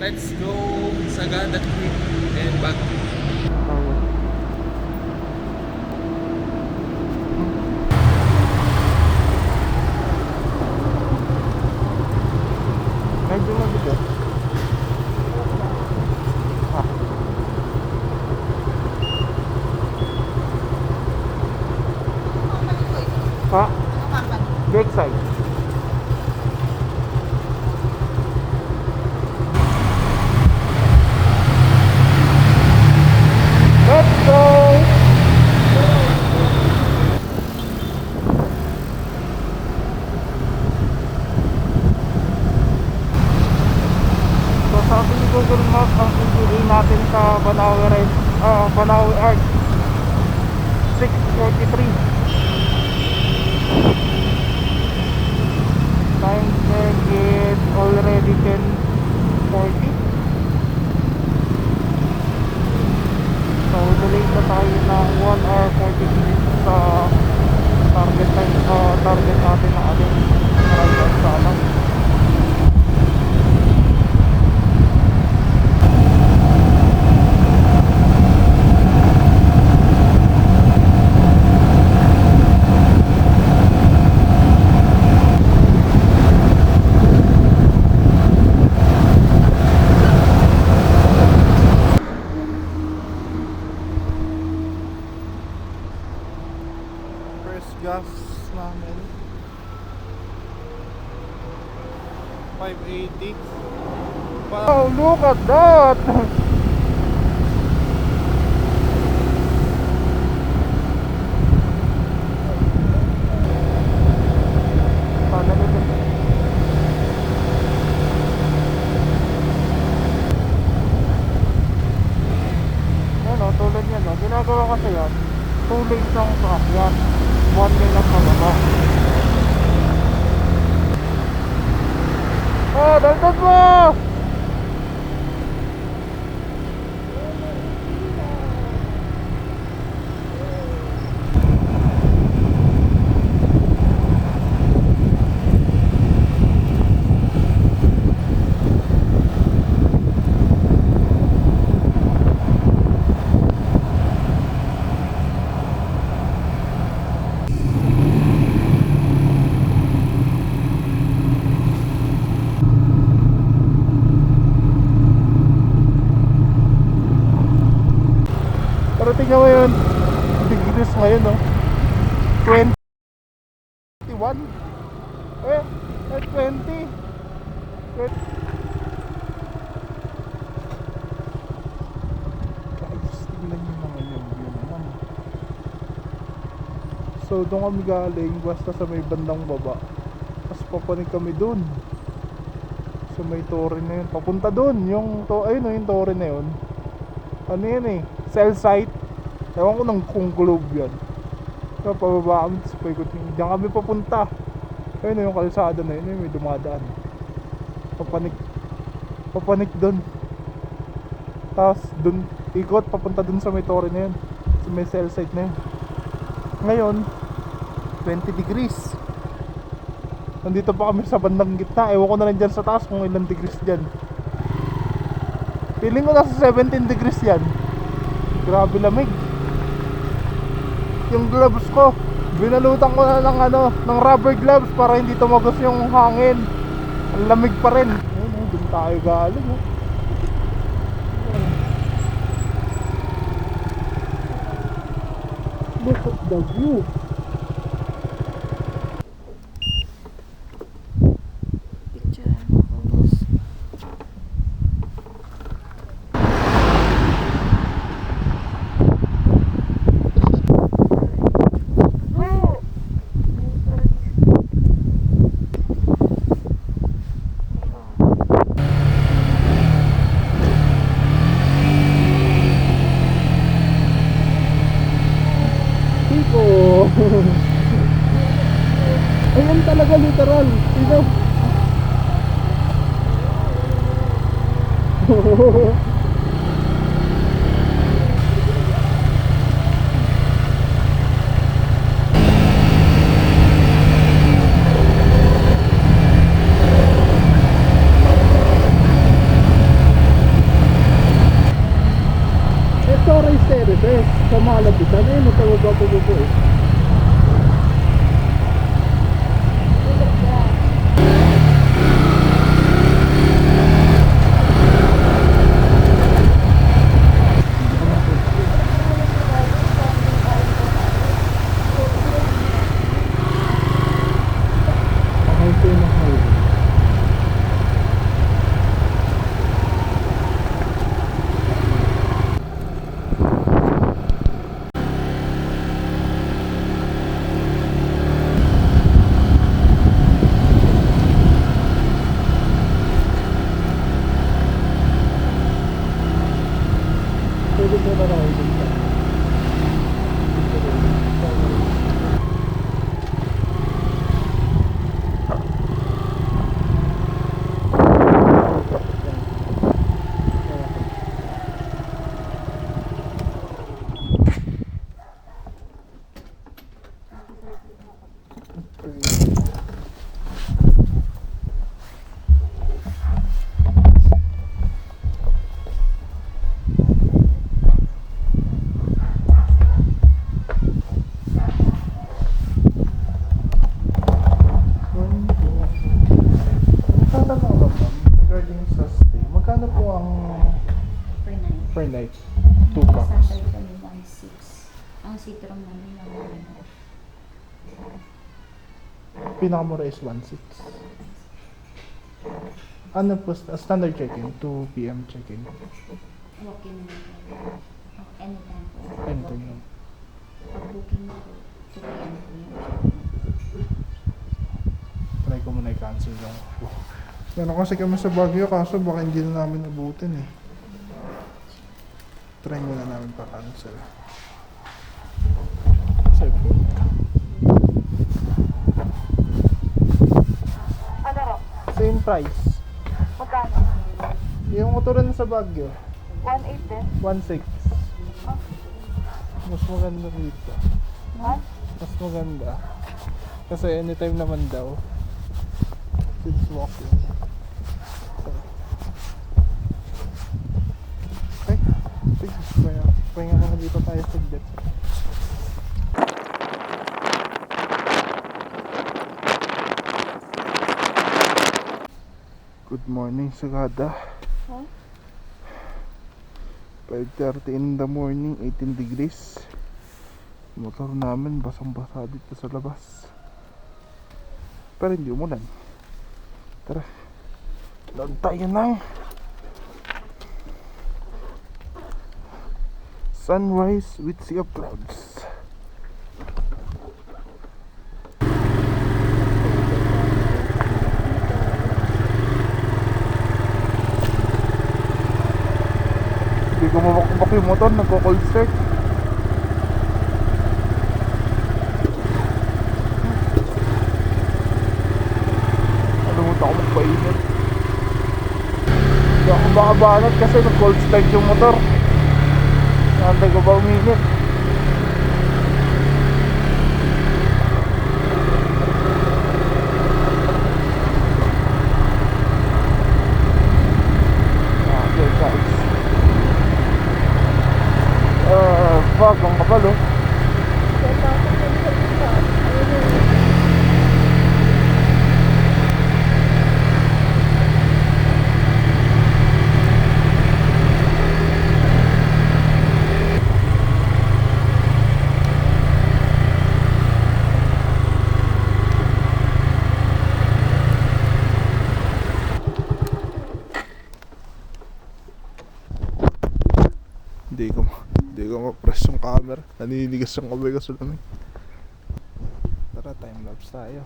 Let's go Sagada Creek and back. Medyo mabigat. Ha? Backside. Let's go! So sabi ni Google Maps, ang PPA natin sa Banawe Arch 6:43. Time check is already 10:40. So delay na tayo ng 1 hour 40 minutes sa target natin na ating arrival sa alam. Gas namin 580. Wow, look at that! Ano, tulad yan, no? Ginagawa kasi yan 2 lanes lang sa akyat, 1 lane lang sa baba. Oh, dagdag mo! Pero tingnan mo yun, degrees ngayon, no? 21. Eh 20. Tingnan nyo naman yung view naman. So doon kami galing, basta sa may bandang baba. Tapos papanig kami dun so may tore na yun, papunta dun yung ayun, yung tore na yun. Ano yan eh, cell site. Ewan ko kung globe yan. So pababa kami, tapos paikot nyo, diyan kami papunta. Ayun yung kalsada na yun, may dumadaan. Papanik dun. Tapos dun ikot papunta dun sa may tore na yun, sa may cell site na yun. Ngayon 20 degrees. Nandito pa kami sa bandang gitna. Ewan ko na lang dyan sa taas kung ilang degrees dyan. Feeling ko nasa 17 degrees yan. Grabe lamig. Yung gloves ko, binalutan ko na ng rubber gloves para hindi tumagos yung hangin. Ang lamig pa rin. Ayun, dun tayo galing. Look at the view. Ayan talaga literal. Ito. sa malapitan eh, matawag ako po eh. Pwede mo na lang dito. Regarding sa stay, magkano po ang Per night. per night? 2 packs. Standard kami 1.6. Ang sitrom namin lang Pinakamura is 1.6. Ano po, standard check-in? 2 p.m. check-in. walk-in naman kayo. Anytime po. Anytime lang. Pag booking po, 2 p.m. po yun. Try ko muna i-cancel lang ako. Meron kasi kami sa Baguio, kaso baka hindi na namin abutin eh. Try muna namin pa-cancel. Sa food. Ano ro? Same price. Magkano? Yung motor na sa Baguio, 1.8 din? 1.6. Oh, Mas maganda dito. what? Mas maganda. Kasi anytime naman daw. Kids walking. Okay. Sige. Pahinga muna dito tayo sa jet. Good morning, Sagada. Huh? 5:30 in the morning, 18 degrees. Motor namin basang-basa dito sa labas. Pero hindi umulan. Tara. Doon tayo ng sunrise with sea of clouds. Hindi ko mabakbak yung motor, nagko-cold start. Nalimutan ko magpainit. Hindi ako makabanat kasi nag-cold start yung motor. Nantay ko ba uminit? Okay guys. Fuck, ang kapal oh. Hindi ko ma-press yung camera. Naninigas yung kamay ko sa lamig. Tara, time lapse tayo.